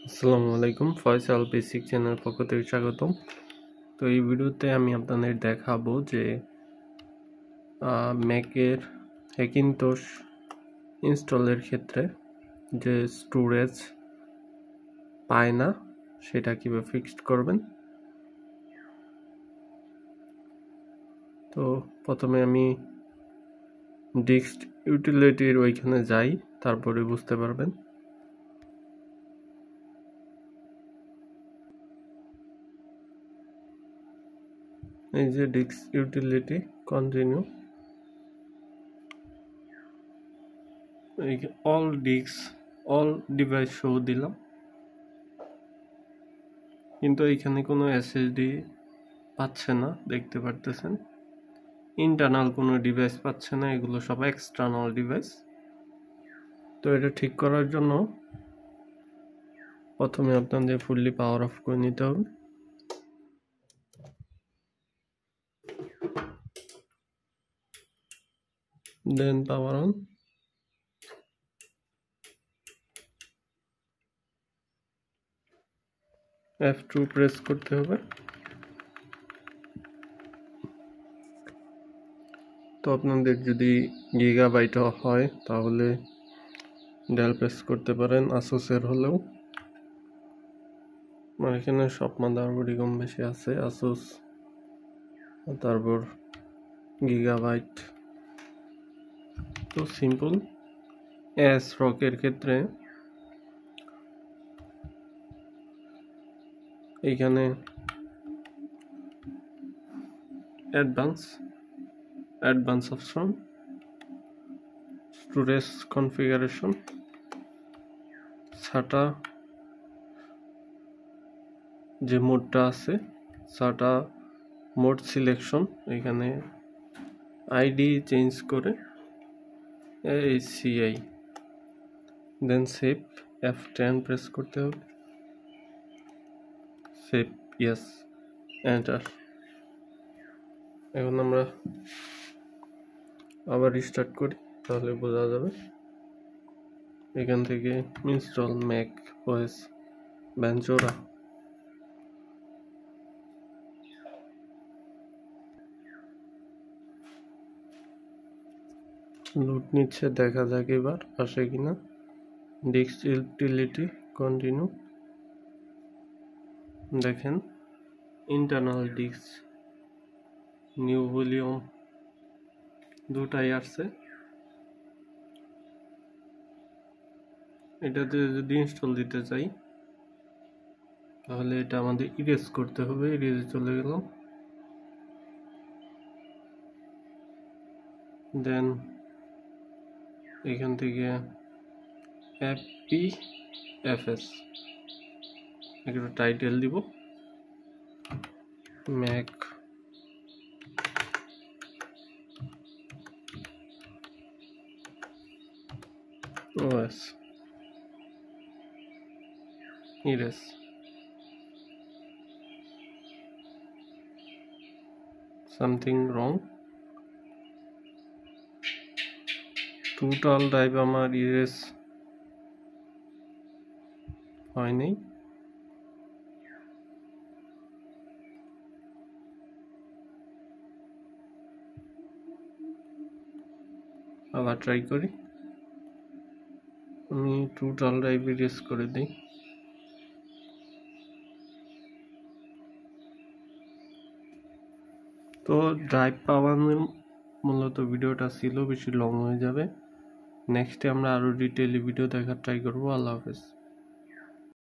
আসসালামু আলাইকুম, Faisal basic channel পক্ষ থেকে স্বাগতম। তো এই ভিডিওতে আমি আপনাদের দেখাবো যে ম্যাকের হ্যাকিনটোশ ইনস্টলের ক্ষেত্রে যে স্টোরেজ পায় না সেটা কিভাবে ফিক্সড করবেন। তো প্রথমে আমি ডিস্ক ইউটিলিটির ওইখানে যাই, তারপরে বুঝতে পারবেন। এই যে disk utility, continue, all device show দিলাম, কিন্তু এইখানে কোনো এসএসডি পাচ্ছে না, দেখতে পারতেছেন। ইন্টারনাল কোনো ডিভাইস পাচ্ছে না, এগুলো সব এক্সটার্নাল ডিভাইস। তো এটা ঠিক করার জন্য প্রথমে আপনাদের ফুললি পাওয়ার অফ করে নিতে হবে। দেন পাওয়ার অন। F2 প্রেস করতে হবে। তো আপনাদের যদি গিগাবাইট হয় তাহলে ডেল প্রেস করতে পারেন, আসুসের হলেও। আমার এখানে সব মাদারবোর্ডই কম বেশি আছে, আসুস, তারপর গিগাবাইট। তো সিম্পল। রকের ক্ষেত্রে এইখানে advance option, storage configuration, SATA যে মোডটা আছে, SATA মোড সিলেকশন, এখানে আইডি চেঞ্জ করে ACI, দেন সেভ, F10 প্রেস করতে হবে, সেভ, ইয়েস, এন্টার। এখন আমরা আবার রিস্টার্ট করি, তাহলে বোঝা যাবে। এখান থেকে install Mac OS Ventura, load নিচ্ছে, দেখা যাক এবার আসে কিনা। Disk utility, continue. দেখেন ইন্টারনাল ডিস্ক, নিউ ভলিউম দুটাই আসছে। এটাতে যদি ইনস্টল দিতে চাই তাহলে এটা আমাদের ইরেজ করতে হবে। ইরেজে চলে গেলাম, দেন এখান থেকে FPFS একটা টাইটেল দিব, Mac OS erase. Something wrong, total drive আমার ইরেজ হয়নি। আবার ট্রাই করি, আমি টোটাল ড্রাইভ ইরেজ করে দিই। তো ড্রাইভ পাওয়ানোর মূলত ভিডিওটা ছিল, বেশি লং হয়ে যাবে। নেক্সটে আমরা আরো ডিটেইলি ভিডিও দেখার ট্রাই করবো। আল্লাহ হাফেজ।